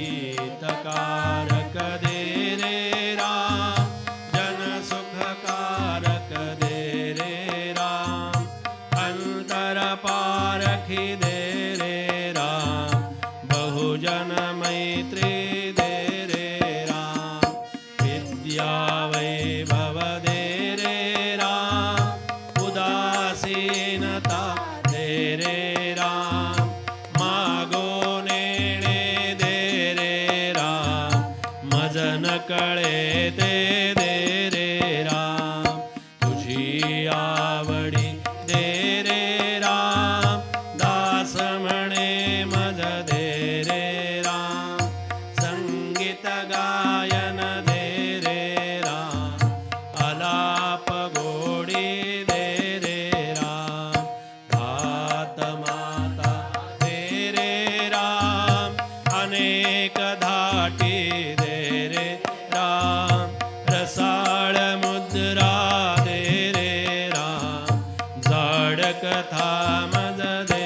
हितकारक दे रे राम, जन सुखकारक दे रे राम, अंतर पारखी दे रे राम, बहुजन मैत्री दे रे राम, विद्या वैभव दे रे राम, उदासीनता दे रे राम, मागो नेणे दे रे राम, मजन कळे ते दे रे राम, तुझी आवडी दे रे राम, दास म्हणे मज दे रे राम, संगीत गायन दे रे राम, अलाप गोडी दे रे राम, भात माता दे रे राम, अनेक धाटी दे रे राम, रसाळ मुद्रा दे रे राम, जाड कथा मज दे